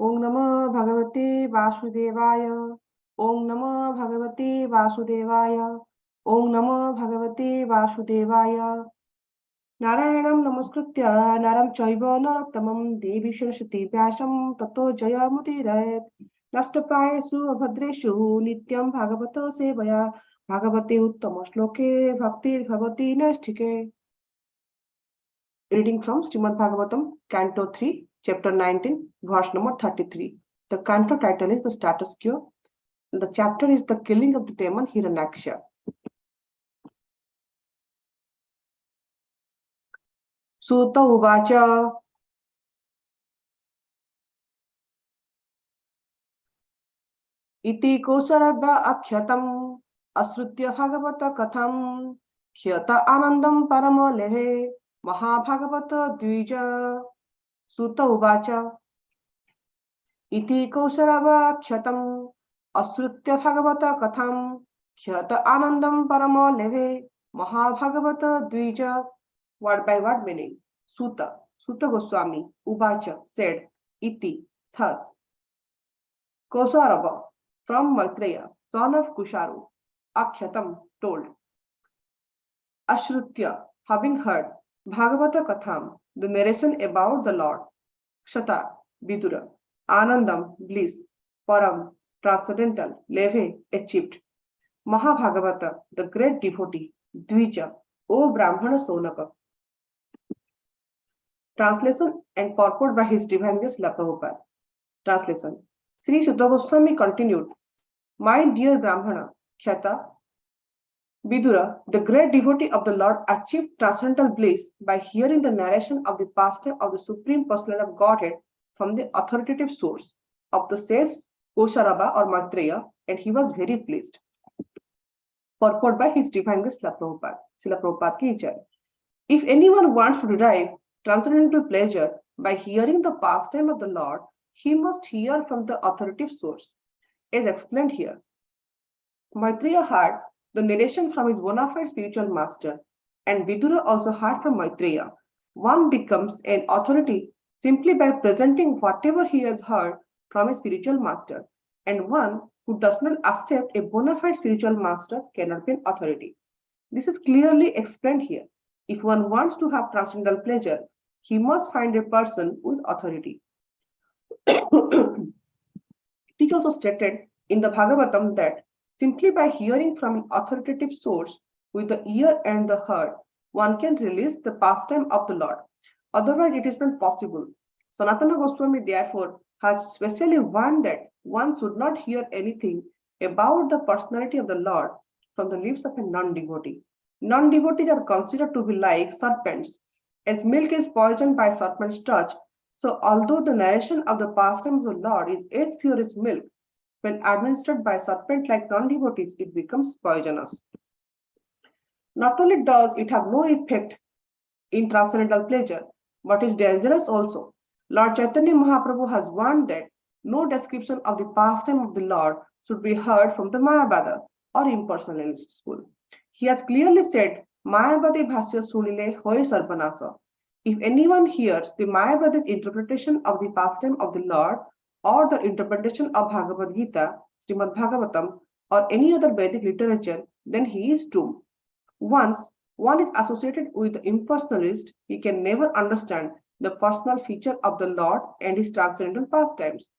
ओम नमो भगवते वासुदेवाय। ओम नमो भगवते वासुदेवाय। ओम नमो भगवते वासुदेवाय। नारायणं नमस्कृत्य नरं चैव नरोत्तमं देवी सरस्वती व्यासं ततो जयमुदीरयेत्। नष्टप्रायेषु अभद्रेषु नित्यं भागवत सेवया भागवते उत्तम श्लोके भक्तिर्भवति नैष्ठिके। Reading from Srimad Bhagavatam, Canto 3, Chapter 19, verse number 33. The canto title is The Status Quo. The chapter is The Killing of the Demon Hiranyaksha. Sutta Uvacha. Iti Kosarabha Akhyatam Asrutya Bhagavata Katham Khyata Anandam Paramo Lehe Mahabhagavata Dvija. Sutta Uvacha. Iti Kosarabha Akhyatam Asrutya Bhagavata Katham Khyata Anandam Paramo Leve Mahabhagavata Dvija. Word by word meaning. Sutta Goswami Uvacha said, Iti, thus. Kosarabha, from Maitreya, son of Kusharu. Akhyatam, told. Ashrutya, having heard. Bhagavata Katham, the narration about the Lord. Kshata, Vidura. Anandam, bliss. Param, transcendental. Leve, achieved. Mahabhagavata, the great devotee. Dvija, O Brahmana Sonaka. Translation and purport by His Divine Grace Srila Prabhupada. Translation. Sri Sutta Goswami continued, My dear Brahmana, Khyata, Vidura, the great devotee of the Lord, achieved transcendental bliss by hearing the narration of the pastime of the Supreme Personality of Godhead from the authoritative source of the said Kosarabha or Maitreya, and he was very pleased. Purport by His Divine Grace Srila Prabhupada. Srila Prabhupada ki jai. If anyone wants to derive transcendental pleasure by hearing the pastime of the Lord, he must hear from the authoritative source, as explained here. Maitreya heard the narration from his bona fide spiritual master, and Vidura also heard from Maitreya. One becomes an authority simply by presenting whatever he has heard from a spiritual master, and one who does not accept a bona fide spiritual master cannot be an authority. This is clearly explained here. If one wants to have transcendental pleasure, he must find a person with authority. It is also stated in the Bhagavatam that simply by hearing from an authoritative source with the ear and the heart, one can release the pastime of the Lord. Otherwise, it is not possible. Sanatana Goswami therefore has specially warned that one should not hear anything about the personality of the Lord from the lips of a non-devotee. Non-devotees are considered to be like serpents, as milk is poisoned by serpent's touch. So, although the narration of the pastime of the Lord is as pure as milk, when administered by serpent-like non-devotees, it becomes poisonous. Not only does it have no effect in transcendental pleasure, but is dangerous also. Lord Chaitanya Mahaprabhu has warned that no description of the pastime of the Lord should be heard from the Mayavada or impersonalist school. He has clearly said, Mayavadi Bhasya Sunile Hoy Sarvanasa. If anyone hears the Mayavadic interpretation of the pastime of the Lord or the interpretation of Bhagavad Gita, Srimad Bhagavatam, or any other Vedic literature, then he is doomed. Once one is associated with the impersonalist, he can never understand the personal feature of the Lord and his transcendental pastimes.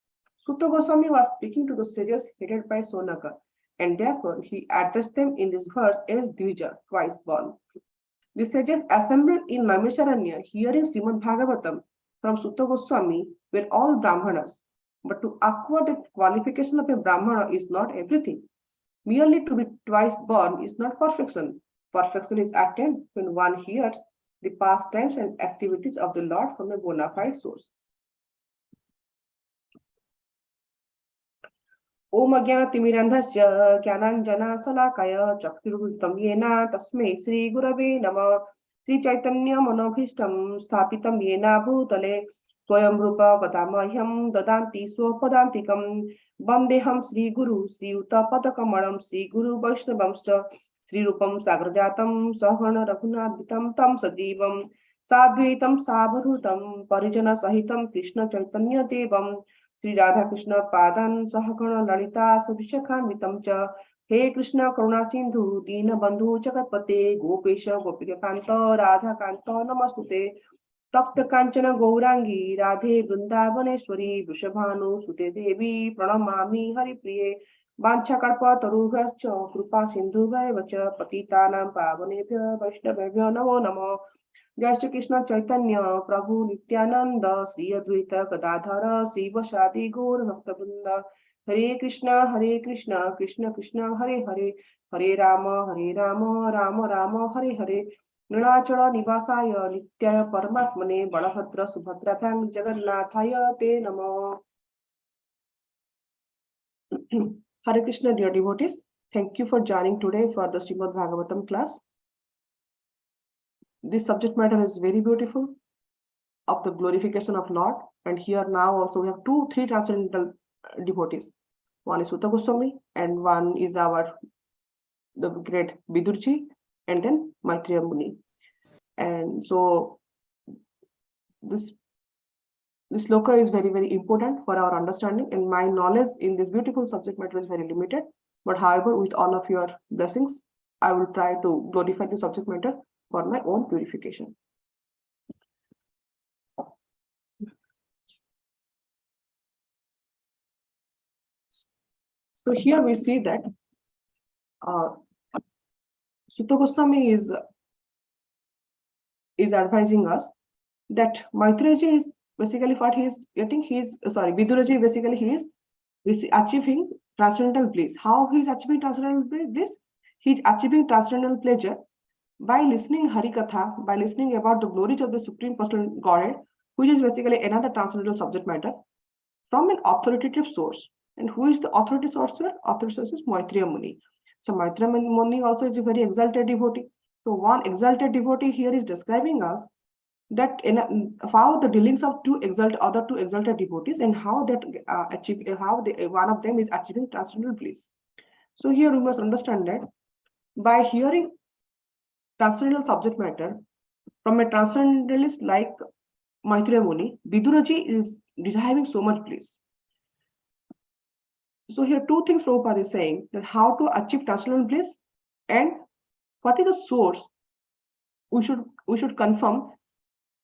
Sutta Goswami was speaking to the sages headed by Sonaka, and therefore he addressed them in this verse as Dvija, twice born. The sages assembled in Naimisharanya hearing Srimad Bhagavatam from Sutta Goswami were all Brahmanas. But to acquire the qualification of a Brahmana is not everything. Merely to be twice born is not perfection. Perfection is attained when one hears the pastimes and activities of the Lord from a bona fide source. Om Ajnana-timirandhasya Jnananjana-salakaya Chakshurvritam Yena Tasmai Sri Gurave Namah. Sri Chaitanya Manobhishtam Sthapitam Yena Bhutale Swayam Rupa Gadamahyam Dadanti Swapadantikam Bandeham Sri Guru Sri Uta Padakamalam Sri Guru Vaishnavamscha Sri Rupam Sagrajatam Sahana Raghunathitam Tam Sajivam Sadvaitam Sabharutam Parijana Sahitam Krishna Chaitanya Devam Sri Radha Krishna Padan Sahagana Lalita Sabhishakanvitam Cha He Krishna Karuna Sindhu Dina Bandhu Jagatpate Gopesha Gopika Kanta Radha Kanta Namastute Tapta Kanchana Gaurangi Radhe Vrindavaneshwari Vrishabhanu Sute Devi Pranamami Hari Priye Vancha Kalpa Tarubhascha Krupa Sindhu Vacha Patitanam Pavanebhya Vaishnavebhyo Namo Namo जय श्री कृष्ण चैतन्य प्रभु नित्यानंद श्री अद्वैत गदाधर श्रीवसादि गौर भक्तवृंद हरे कृष्ण कृष्ण कृष्ण हरे हरे हरे राम राम राम हरे हरे नीलाचल निवासाय नित्याय परमात्मने बलभद्र सुभद्राभ्यां जगन्नाथाय ते नमः. Hare Krishna, dear devotees, thank you for joining today for the Srimad Bhagavatam class. This subject matter is very beautiful, of the glorification of Lord, and here now also we have three transcendental devotees. One is Sutta Goswami, and one is the great Vidurji, and then Maitreya Muni. And so this sloka is very, very important for our understanding, and my knowledge in this beautiful subject matter is very limited. But however, with all of your blessings, I will try to glorify the subject matter for my own purification. So here we see that Sutta Goswami is advising us that Maitreya is basically what he is getting. Viduraji basically he is achieving transcendental bliss. How he is achieving transcendental bliss? He is achieving transcendental pleasure by listening Harikatha, by listening about the glories of the Supreme Personal Godhead, which is basically another transcendental subject matter, from an authoritative source. And who is the authoritative source here? Authoritative source is Maitreya Muni. So Maitreya Muni also is a very exalted devotee. So one exalted devotee here is describing us that how the dealings of other two exalted devotees, and how that one of them is achieving transcendental bliss. So here we must understand that by hearing transcendental subject matter from a transcendentalist like Maitreya Muni, Viduraji is deriving so much bliss. So here two things Prabhupada is saying, that how to achieve transcendental bliss and what is the source we should confirm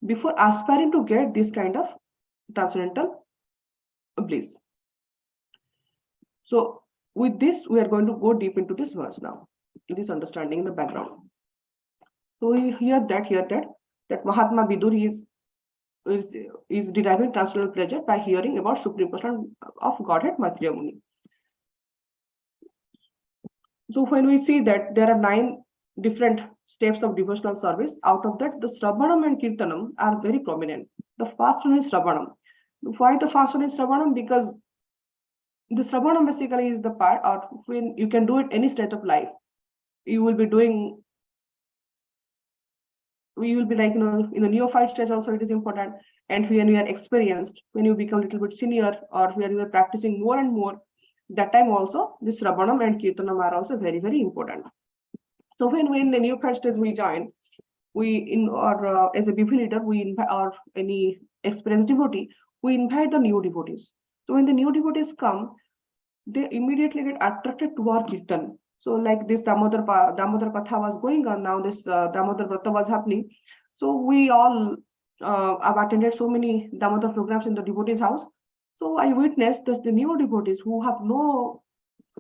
before aspiring to get this kind of transcendental bliss. So with this, we are going to go deep into this verse now, this understanding in the background. So we hear that Mahatma Vidur is deriving transcendental pleasure by hearing about Supreme Person of Godhead, Maitreya Muni. So when we see that there are 9 different steps of devotional service, out of that, the Sravanam and Kirtanam are very prominent. The first one is Sravanam. Why the first one is Sravanam? Because the Sravanam basically is the part of when you can do it any state of life. You will be doing, we will be like, in the neophyte stage also it is important. And when you are experienced, when you become a little bit senior, or when you are practicing more and more, that time also this Sravanam and Kirtanam are also very, very important. So when we in the neophyte stage we join, as a BP leader, we invite, or any experienced devotee, we invite the new devotees. So when the new devotees come, they immediately get attracted to our Kirtan. So like this Damodar Katha was going on, now this Damodar Vrata was happening. So we all have attended so many Damodar programs in the devotees' house. So I witnessed that the new devotees who have no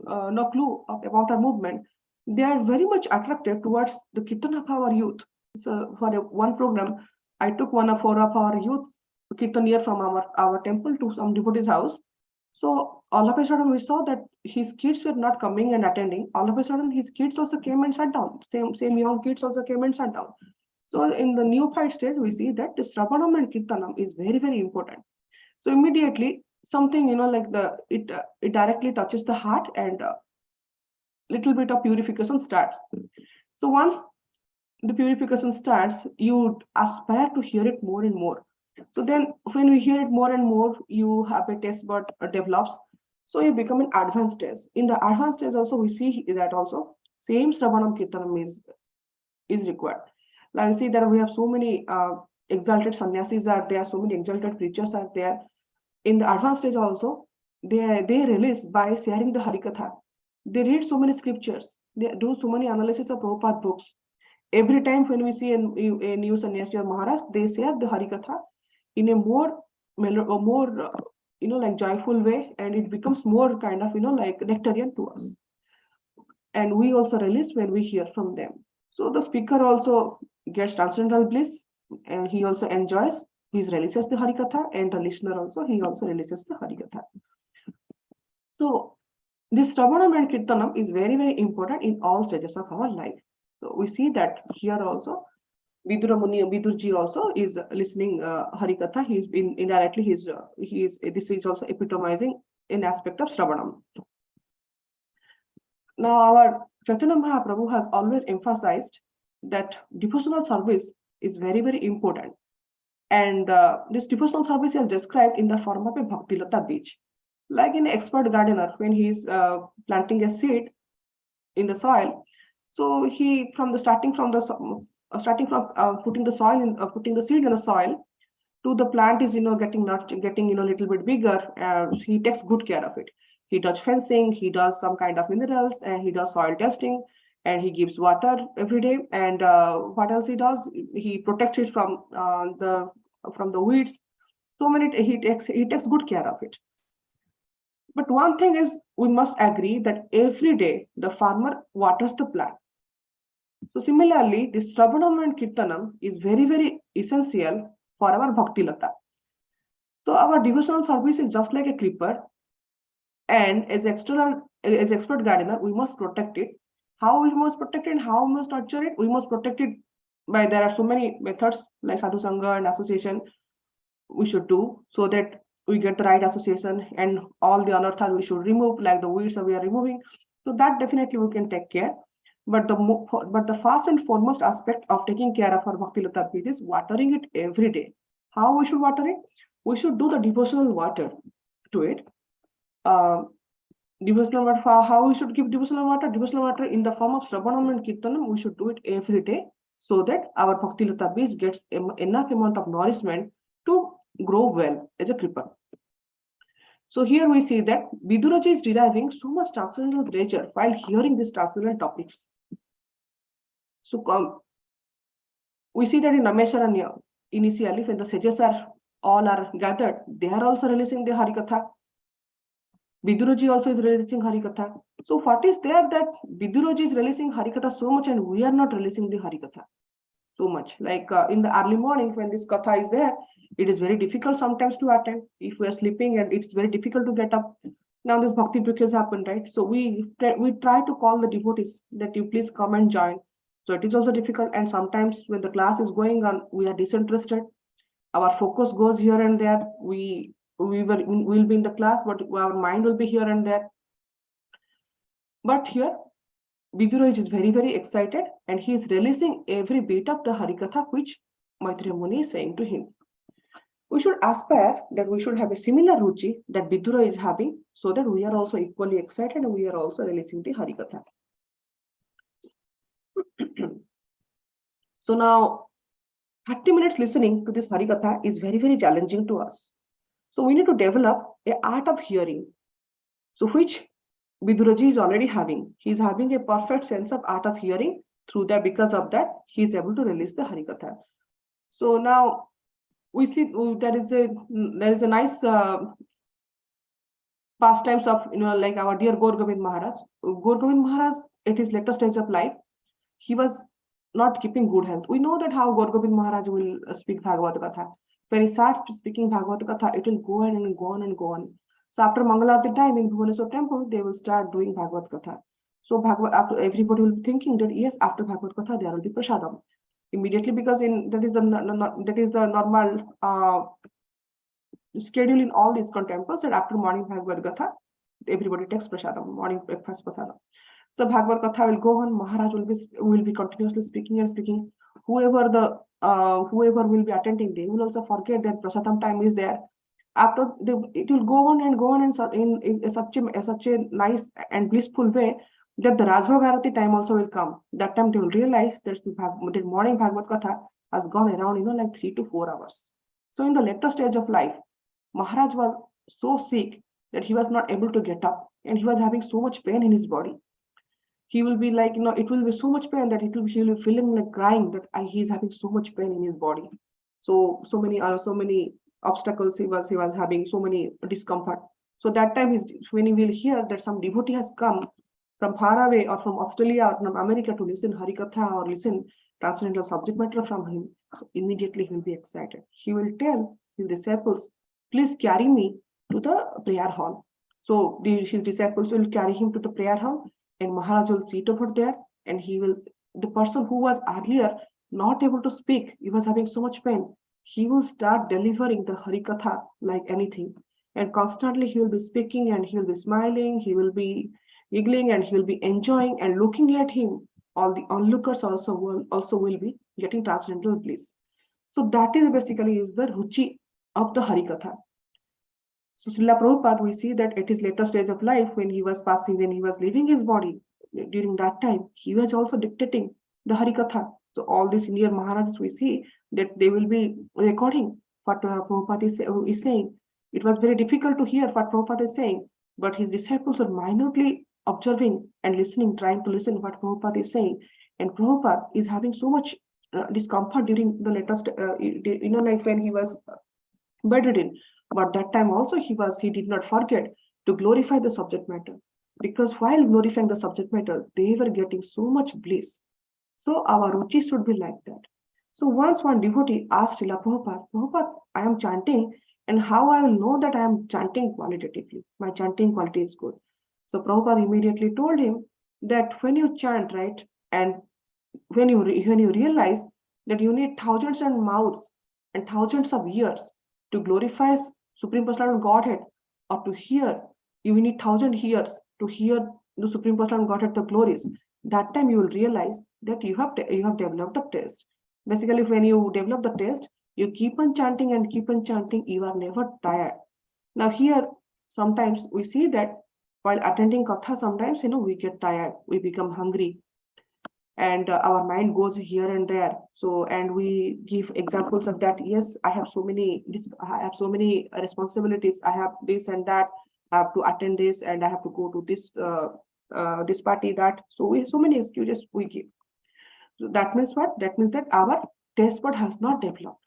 clue about our movement, they are very much attracted towards the Kirtan of our youth. So for one program, I took 4 of our youth Kirtanier from our temple to some devotee's house. So all of a sudden we saw that his kids were not coming and attending. All of a sudden his kids also came and sat down. Same young kids also came and sat down. So in the neophyte stage, we see that the Sravanam and Kirtanam is very, very important. So immediately something, like it directly touches the heart, and little bit of purification starts. So once the purification starts, you aspire to hear it more and more. So then when we hear it more and more, you have a taste bud develops. So you become an advanced stage. In the advanced stage also, we see that also same Sravanam Kirtanam is required. Now you see that we have so many exalted sannyasis are there, so many exalted preachers are there. in the advanced stage also, they release by sharing the Harikatha. They read so many scriptures. They do so many analysis of Prabhupada books. Every time when we see a new sannyasi or Maharaj, they share the Harikatha in a more like joyful way, and it becomes more kind of like nectarian to us. And we also release when we hear from them. So the speaker also gets transcendental bliss, and he also enjoys. He releases the Harikatha, and the listener also, he also releases the Harikatha. So this Shravanam and Kirtanam is very, very important in all stages of our life. So we see that here also, Vidurji also is listening Harikatha. He's been indirectly, this is also epitomizing an aspect of Shravanam. Now, our Chaitanya Mahaprabhu has always emphasized that devotional service is very, very important. And this devotional service is described in the form of a Bhaktilata beach. Like an expert gardener, when he's planting a seed in the soil, so he starting from putting the seed in the soil to the plant is getting a little bit bigger. He takes good care of it. He does fencing, he does some kind of minerals, and he does soil testing, and he gives water every day. And what else he does? He protects it from the weeds. So many he takes good care of it. But one thing is, we must agree that every day the farmer waters the plant. So similarly, this Shravanam and Kirtanam is very, very essential for our Bhakti Lata. So our devotional service is just like a clipper, and as expert gardener, we must protect it. How we must protect it and how we must nurture it? We must protect it by, there are so many methods like Sadhu Sangha and association we should do, so that we get the right association, and all the anarthas we should remove, like the weeds we are removing. So that definitely we can take care. But the first and foremost aspect of taking care of our Bhakti Lata beach is watering it every day. How we should water it? We should do the devotional water to it. Devotional water, how we should give devotional water in the form of Shravanam and Kirtanam. We should do it every day, so that our Bhakti Lata beach gets enough amount of nourishment to grow well as a creeper. So here we see that Viduraji is deriving so much transcendental pleasure while hearing these transcendental topics. So we see that in Namesharanya, initially when the sages all are gathered, they are also releasing the Harikatha. Viduraji also is releasing Harikatha. So what is there that Viduraji is releasing Harikatha so much and we are not releasing the Harikatha so much? Like in the early morning when this Katha is there, it is very difficult sometimes to attend. If we are sleeping, and it's very difficult to get up. Now this Bhakti Brikha happened, right? So we try to call the devotees that you please come and join. So it is also difficult, and sometimes when the class is going on, we are disinterested. Our focus goes here and there. We will be in the class, but our mind will be here and there. But here, Viduraj is very, very excited, and he is releasing every bit of the Harikatha which Maitreya Muni is saying to him. We should aspire that we should have a similar ruchi that Vidura is having, so that we are also equally excited and we are also releasing the Harikatha. So now, 30 minutes listening to this Harikatha is very, very challenging to us. So we need to develop an art of hearing, so which Viduraji is already having. He is having a perfect sense of art of hearing. Through that, because of that, he is able to release the Harikatha. So now we see there is a nice pastimes of like our dear Gaur Govind Maharaj. Gaur Govind Maharaj, at his later stage of life, he was not keeping good health. We know that how Gaur Govind Maharaj will speak Bhagavad Katha. When he starts speaking Bhagavad Katha, it will go on and go on and go on. So after Mangalarti time in Bhubaneswar temple, they will start doing Bhagavad Katha. So after everybody will be thinking that yes, after Bhagavad Katha there will be prasadam immediately, because that is the normal schedule in all these temples, and after morning Bhagavad Katha, everybody takes prasadam, morning breakfast prasadam. So Bhagavad Katha will go on. Maharaj will be continuously speaking and speaking. Whoever will be attending, they will also forget that prasadam time is there. After it will go on and go on in such a nice and blissful way that the Rajbha Bharati time also will come. That time they will realize that the morning Bhagavad Katha has gone around like 3 to 4 hours. So in the later stage of life, Maharaj was so sick that he was not able to get up, and he was having so much pain in his body. He will be like, it will be so much pain that he will be feeling like crying that he's having so much pain in his body. So many obstacles he was having, so many discomfort. So that time when he will hear that some devotee has come from far away or from Australia or from America to listen Harikatha or listen transcendental subject matter from him, so immediately he will be excited. He will tell his disciples, please carry me to the prayer hall. So his disciples will carry him to the prayer hall, and Maharaj will sit over there, and the person who was earlier not able to speak, he was having so much pain, he will start delivering the Harikatha like anything. And constantly he will be speaking, and he will be smiling, he will be giggling, and he will be enjoying, and looking at him, all the onlookers also will be getting transcendental bliss. So that is basically is the ruchi of the Harikatha. So Srila Prabhupada, we see that at his later stage of life, when he was passing, when he was leaving his body, during that time, he was also dictating the Harikatha. So all these Indian Maharajas, we see that they will be recording what Prabhupada is saying. It was very difficult to hear what Prabhupada is saying, but his disciples were minutely observing and listening, trying to listen what Prabhupada is saying. And Prabhupada is having so much discomfort during the latest, like when he was bedridden. But that time also he did not forget to glorify the subject matter, because while glorifying the subject matter, they were getting so much bliss. So our ruchi should be like that. So once one devotee asked Srila Prabhupada, Prabhupada, I am chanting, and how I will know that I am chanting qualitatively? My chanting quality is good. So Prabhupada immediately told him that when you chant, right, and when you realize that you need thousands of mouths and thousands of ears to glorify Supreme Personality Godhead, or to hear, you need 1,000 ears to hear the Supreme Personality Godhead, the glories. That time you will realize that you have developed the taste. Basically, when you develop the taste, you keep on chanting and keep on chanting, you are never tired. Now here, sometimes we see that while attending Katha, sometimes we get tired, we become hungry, and our mind goes here and there. So, and we give examples of that. Yes, I have so many responsibilities. I have this and that. I have to attend this, and I have to go to this this party, that. So so many excuses we give. So that means what? That means that our taste bud has not developed.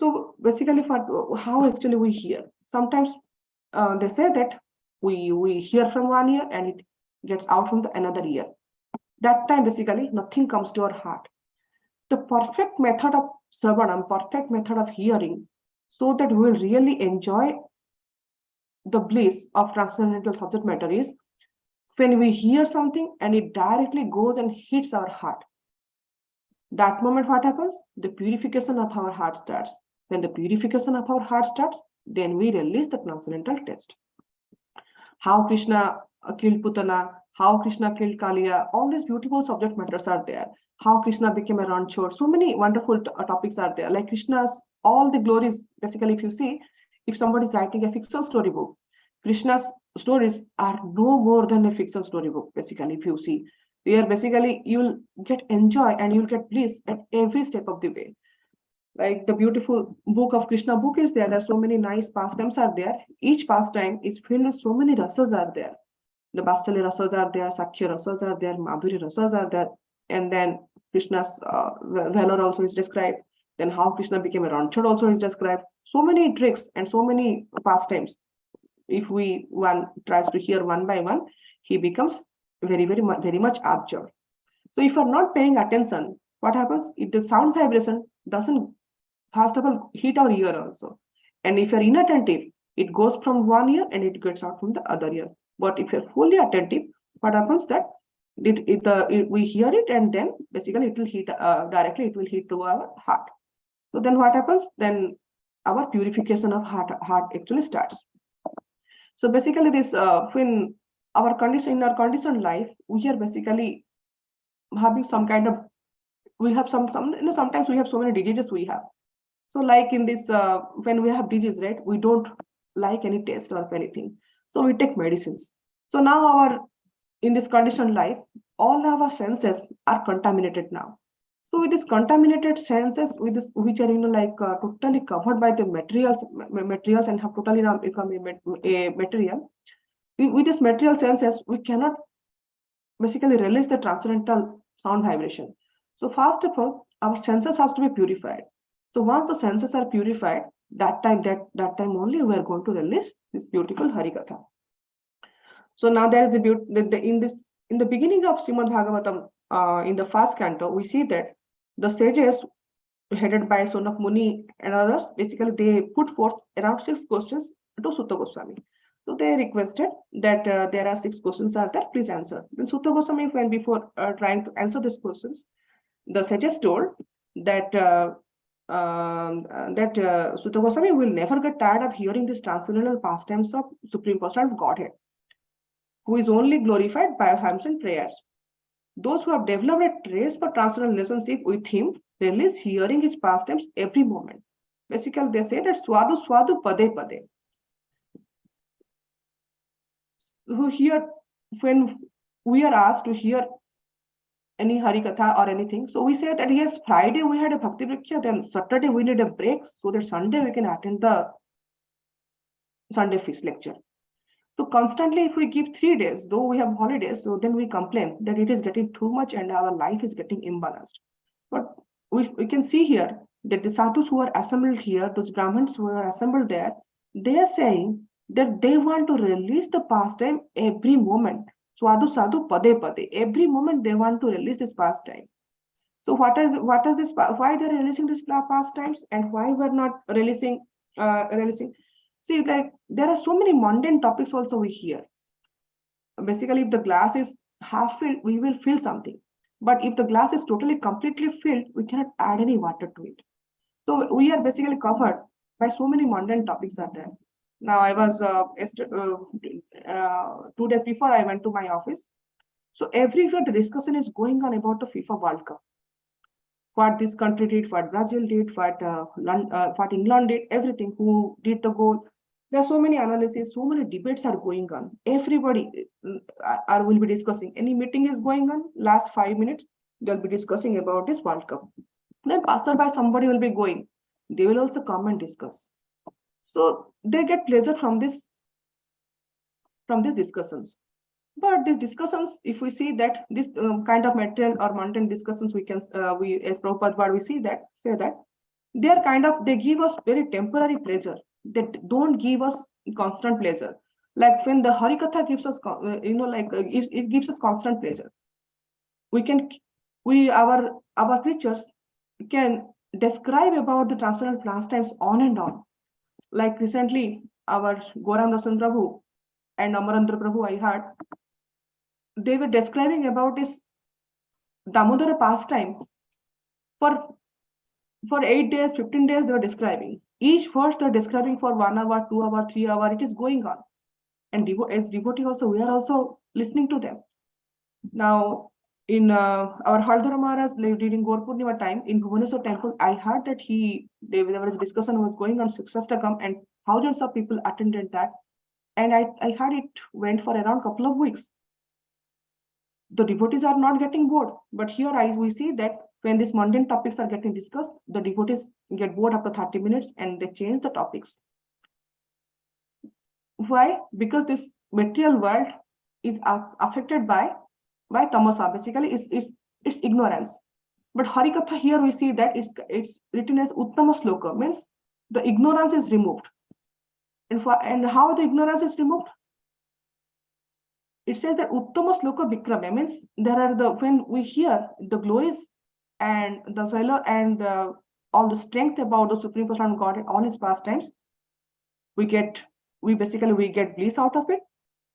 So basically, for how actually we hear. Sometimes they say that we hear from one ear and it gets out from the another ear. That time basically nothing comes to our heart. The perfect method of Sravanam, perfect method of hearing, so that we will really enjoy the bliss of transcendental subject matter, is when we hear something and it directly goes and hits our heart. That moment what happens? The purification of our heart starts. When the purification of our heart starts, then we release the transcendental taste. How Krishna killed Putana, how Krishna killed Kaliya, all these beautiful subject matters are there. How Krishna became a ranchod, so many wonderful topics are there. Like Krishna's, all the glories, basically, if you see, if somebody is writing a fiction storybook, Krishna's stories are no more than a fiction storybook, basically, if you see. There, basically, you'll get enjoy and you'll get bliss at every step of the way. Like the beautiful book of Krishna book is there. There's so many nice pastimes are there. Each pastime is filled with so many rasas are there. The Vatsalya rasas are there, Sakhya rasas are there, Madhurya rasas are there, and then Krishna's valor also is described. Then how Krishna became a ranchod also is described. So many tricks and so many pastimes. If one tries to hear one by one, he becomes very much absorbed. So if you're not paying attention, what happens? The sound vibration doesn't first of all hit our ear also. And if you're inattentive, it goes from one ear and it gets out from the other ear. But if you're fully attentive, what happens that we hear it, and then basically it will hit directly, it will hit to our heart. So then what happens? Then our purification of heart actually starts. So basically this when our conditioned life, we are basically having some kind of, we have sometimes we have so many diseases we have. So like in this, when we have disease, right, we don't like any taste or anything. So we take medicines. So now in this conditioned life, all our senses are contaminated now. So with these contaminated senses, with this, which are totally covered by the materials and have totally now become a material. With this material senses, we cannot basically release the transcendental sound vibration. So first of all, our senses has to be purified. So once the senses are purified, that time only we are going to release this beautiful Harikatha. So now there is a in the beginning of Srimad Bhagavatam, in the first canto, we see that the sages headed by Sonak Muni and others, basically they put forth around 6 questions to Sutta Goswami. So they requested that there are 6 questions are there, please answer. Then Sutta Goswami, when before trying to answer these questions, the sages told that Sutta Goswami will never get tired of hearing these transcendental pastimes of Supreme Personality of Godhead, who is only glorified by hymns and prayers. Those who have developed a trace for transcendental relationship with him release hearing his pastimes every moment. Basically, they say that Swadu Swadu Pade Pade. Who hear, when we are asked to hear any Harikatha or anything, so we say that yes, Friday we had a Bhakti Vriksha, then Saturday we need a break so that Sunday we can attend the Sunday feast lecture. So constantly, if we give 3 days, though we have holidays, so then we complain that it is getting too much and our life is getting imbalanced. But we can see here that the sadhus who are assembled here, those Brahmins who are assembled there, they are saying that they want to release the pastime every moment. Swadu sadhu pade pade. Every moment they want to release this pastime. So what is this? Why they are releasing this pastimes and why we are not releasing? See, like there are so many mundane topics also we hear. Basically, if the glass is half filled, we will feel something. But if the glass is totally completely filled, we cannot add any water to it. So we are basically covered by so many mundane topics are there. Now I was 2 days before I went to my office. So everywhere the discussion is going on about the FIFA World Cup. What this country did, what Brazil did, what England did, everything, who did the goal. There are so many analyses, so many debates are going on. Everybody will be discussing. Any meeting is going on, last 5 minutes, they'll be discussing about this World Cup. Then passerby, somebody will be going. They will also come and discuss. So they get pleasure from these discussions. But the discussions, if we see that this kind of material or mundane discussions, we can as Prabhupada we say that they are they give us very temporary pleasure. They don't give us constant pleasure. Like when the Harikatha gives us, it gives us constant pleasure. Our preachers can describe about the transcendental pastimes on and on. Like recently, our Goram Rasan Prabhu and Amarendra Prabhu, I heard, they were describing about this Damodara pastime for 8 days, 15 days, they were describing. Each verse they're describing for 1 hour, 2 hour, 3 hour, it is going on. And as devotee also, we are also listening to them. Now, in our Haldara Maharaj during Gaur Purnima time in Bhubaneswar temple, I heard that there was a discussion was going on Sixastakam and thousands of people attended that. And I heard it went for around a couple of weeks. The devotees are not getting bored, but here we see that when these mundane topics are getting discussed, the devotees get bored after 30 minutes and they change the topics. Why? Because this material world is affected by tamasa. Basically, it's ignorance. But Harikatha here we see that it's written as Uttama Sloka, means the ignorance is removed. And how the ignorance is removed? It says that Uttama Sloka Vikrama, means when we hear the glories and the valor and all the strength about the Supreme Personality of Godhead, all his pastimes, we get bliss out of it.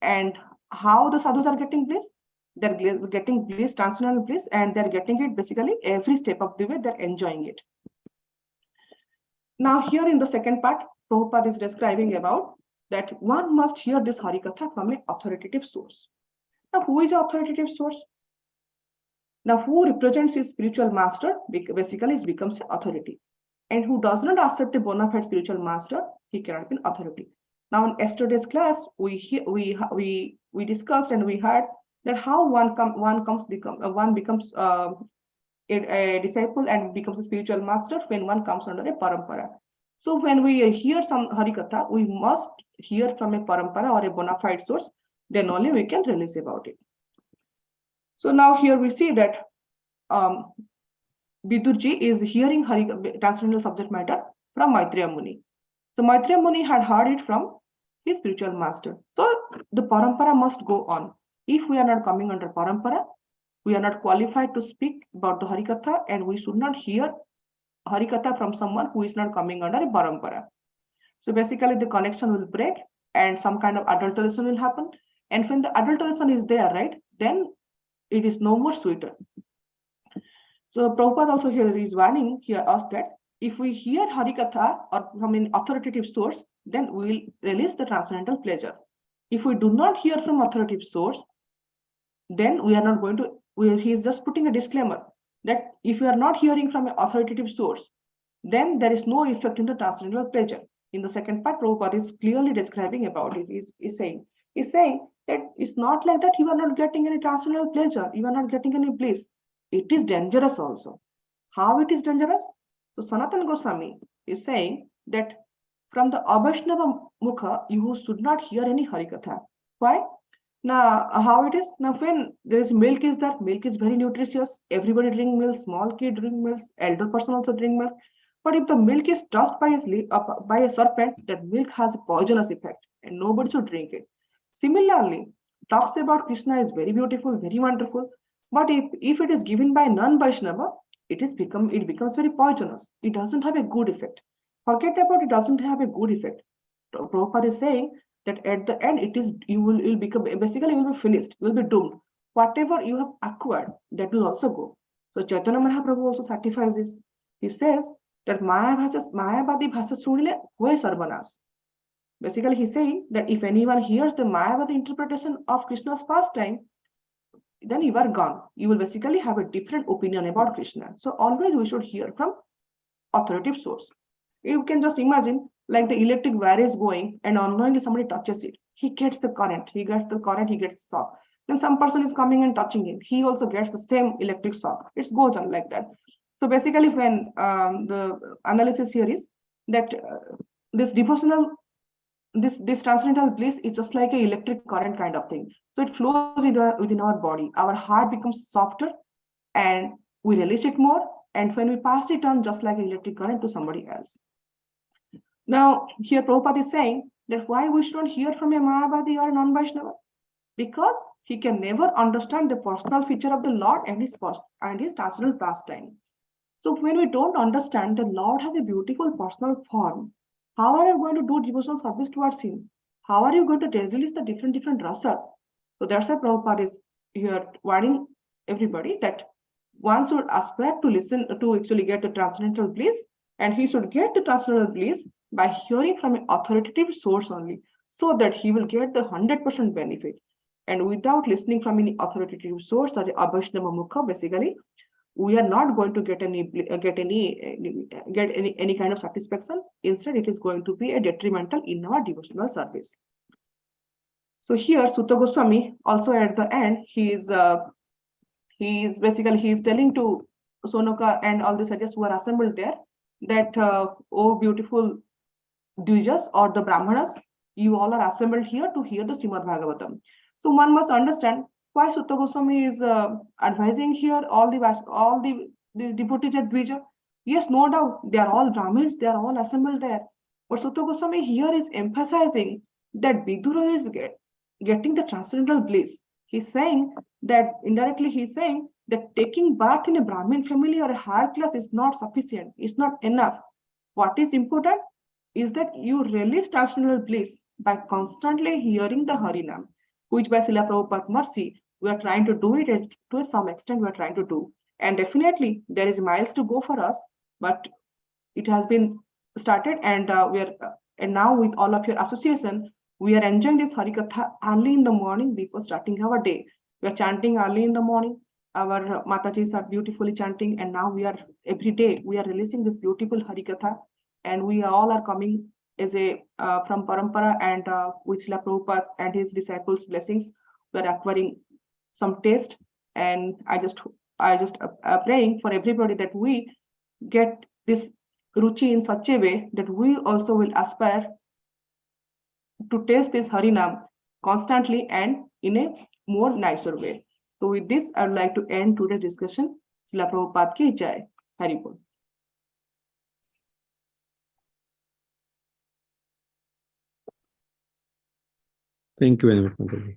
And how the sadhus are getting bliss? They're getting bliss, transcendental bliss, and they're getting it basically every step of the way, they're enjoying it. Now here in the second part, Prabhupada is describing about that one must hear this Harikatha from an authoritative source. Now, who is an authoritative source? Now, who represents his spiritual master basically becomes an authority. And who does not accept a bona fide spiritual master, he cannot be an authority. Now, in yesterday's class, we discussed and we heard that how one becomes a disciple and becomes a spiritual master when one comes under a parampara. So when we hear some Harikatha, we must hear from a parampara or a bona fide source, then only we can release about it. So now here we see that Vidurji is hearing transcendental subject matter from Maitreya Muni. So Maitreya Muni had heard it from his spiritual master. So the parampara must go on. If we are not coming under parampara, we are not qualified to speak about the Harikatha, and we should not hear Harikatha from someone who is not coming under a parampara. So basically the connection will break and some kind of adulteration will happen. And when the adulteration is there, right, then it is no more sweeter. So Prabhupada also here is warning here us that if we hear Harikatha or from an authoritative source, then we will release the transcendental pleasure. If we do not hear from authoritative source, then we are not going to, he is just putting a disclaimer that if you are not hearing from an authoritative source, then there is no effect in the transcendental pleasure. In the second part, Prabhupada is clearly describing about it. He's saying that it's not like that you are not getting any transcendental pleasure, you are not getting any bliss. It is dangerous also. How it is dangerous? So Sanatana Goswami is saying that from the Avaishnava Mukha, you should not hear any Harikatha. Why? Now, how it is? Now, when there is milk is there, milk is very nutritious. Everybody drink milk, small kid drink milk, elder person also drink milk. But if the milk is touched by a serpent, that milk has a poisonous effect and nobody should drink it. Similarly, talks about Krishna is very beautiful, very wonderful. But if it is given by non-Vaishnava, it becomes very poisonous. It doesn't have a good effect. Forget about it, doesn't have a good effect. Prabhupada is saying that at the end, you will be finished, you will be doomed. Whatever you have acquired, that will also go. So Chaitanya Mahaprabhu also certifies this. He says that Mayavadi Bhasha Sunile Hoy Sarvanas. Basically, he's saying that if anyone hears the Mayavadi interpretation of Krishna's pastime, then you are gone. You will basically have a different opinion about Krishna. So always we should hear from authoritative source. You can just imagine like the electric wire is going and unknowingly somebody touches it. He gets the current, he gets the shock. Then some person is coming and touching him. He also gets the same electric shock. It goes on like that. So basically when the analysis here is that this devotional, this transcendental bliss is just like an electric current kind of thing. So it flows within our body. Our heart becomes softer and we release it more. And when we pass it on just like an electric current to somebody else. Now, here Prabhupada is saying that why we should not hear from a Mayavadi or a non-Vaishnava? Because he can never understand the personal feature of the Lord and his transcendental pastime. So when we don't understand the Lord has a beautiful personal form, how are you going to do devotional service towards him? How are you going to release the different rasas? So that's why Prabhupada is here warning everybody that one should aspire to listen to actually get the transcendental bliss, and he should get the transcendental bliss by hearing from an authoritative source only, so that he will get the 100% benefit. And without listening from any authoritative source or the Avaishnava Mukha, basically, we are not going to get any kind of satisfaction. Instead, it is going to be a detrimental in our devotional service. So here, Sutta Goswami also at the end, he is telling to Sonoka and all the sages who are assembled there that, oh beautiful Dvijas or the Brahmanas, you all are assembled here to hear the Srimad Bhagavatam. So one must understand why Sutta Goswami is advising here all the devotees at Dvija. Yes, no doubt, they are all Brahmins, they are all assembled there. But Sutta Goswami here is emphasizing that Vidura is getting the transcendental bliss. He's saying that indirectly, he's saying that taking birth in a Brahmin family or a higher class is not sufficient, it's not enough. What is important is that you release transcendental bliss by constantly hearing the Harinam, which by Srila Prabhupada mercy, we are trying to do it, and to some extent we are trying to do. And definitely there is miles to go for us, but it has been started, and now with all of your association, we are enjoying this Harikatha early in the morning before starting our day. We are chanting early in the morning. Our Matajis are beautifully chanting, and now every day we are releasing this beautiful Harikatha, and we all are coming as from Parampara, and with Srila Prabhupada and his disciples' blessings, we are acquiring some taste. And I I just praying for everybody that we get this ruchi in such a way that we also will aspire to taste this Harinam constantly and in a more nicer way. So with this, I would like to end today's discussion. Srila Prabhupada ki jai. Hari Bol. Thank you very much, Mataji.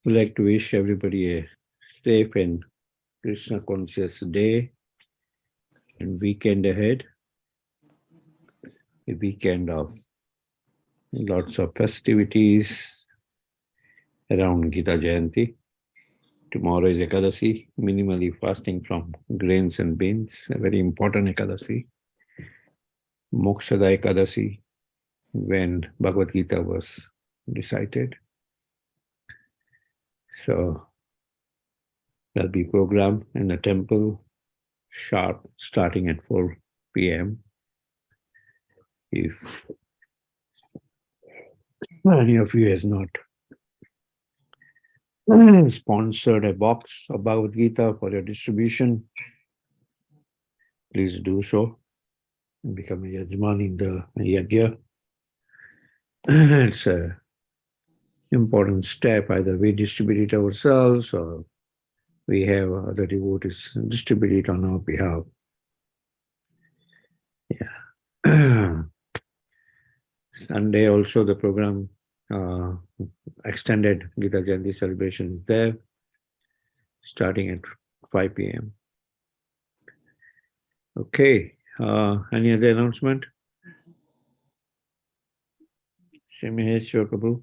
We'd like to wish everybody a safe and Krishna conscious day and weekend ahead. A weekend of lots of festivities around Gita Jayanti. Tomorrow is Ekadasi, minimally fasting from grains and beans, a very important Ekadasi. Mokshada Ekadasi, when Bhagavad Gita was recited. So there'll be program in the temple sharp starting at 4 p.m. If any of you has not sponsored a box of Bhagavad Gita for your distribution, please do so and become a Yajman in the Yajna. It's an important step. Either we distribute it ourselves or we have other devotees distribute it on our behalf. Yeah. Sunday also the program extended Gita Jayanti celebration is there, starting at 5 p.m. Okay. Any other announcement? Shemahesh Prabhu.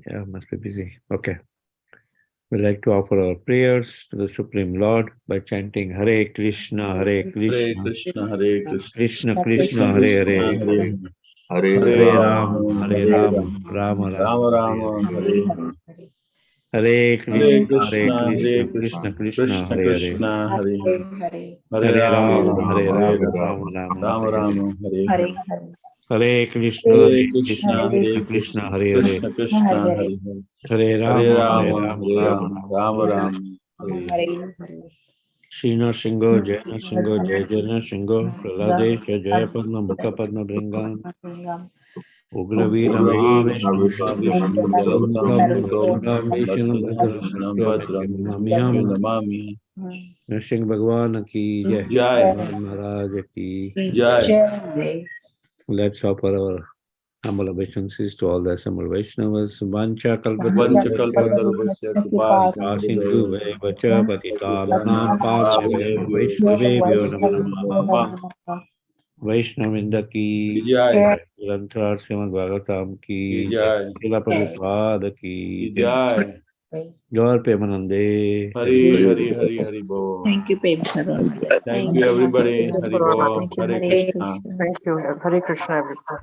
Yeah, must be busy. Okay. We'd like to offer our prayers to the Supreme Lord by chanting Hare Krishna, Hare Krishna, Hare Krishna, Hare Krishna, Krishna Krishna, Hare Hare, Hare Rama, Hare Rama, Rama Rama Rama, Hare Rama, Hare. Hare Hare. Hare Hare Krishna, Hare Krishna, Hare Krishna, Krishna, Krishna Krishna, Krishna Hare Hare. Krishna, Hare Hare. Hare Hare Rama, Rama, Hare Hare Rama, Rama, Rama Rama, Rama Hare Hare. Rama, Hare Hare. Hare Krishna, Hare Hare Krishna, Krishna, Krishna Hare Krishna, Krishna, Hare Hare. Krishna Krishna, Hare Hare. Hare Hare Rama, Hare Rama, Rama, Hare Rama Rama, Rama, Rama Hare Rama, Hare Hare. Srina Singho, Jayana Singho, Jayana Singho, Praladesha, Jayapadma, Mukhapadma, Bringam, Ugravira, Ugravira Mahavishnu, Mahavishnu Sarvabhautam, Sarvabhautam Bhadrami, Vishnu, Vishnu Bhadram Mamiham, Namami. Nrsimha Bhagwan ki Jai, Jai. Maharaj ki Jai. Let's offer our humble obeisances to all the assembled Vaishnavas. Vancha Vancha kalpatarubhasya, kalpatarubhasya kripa Sindhu sindhu vacha patitanam padmebhyo Vaishnavebhyo namo namaha. Vaishnavinda ki Jai. Granthar Srimad Bhagavatam ki Jai. Srila Prabhupada ki Jai. Gaur Premanande. Hari Hari Hari Hari Bo. Thank you, Premasarovara. Thank you everybody. Hari Bo. Hare Krishna. Thank you. Hare Krishna, everyone.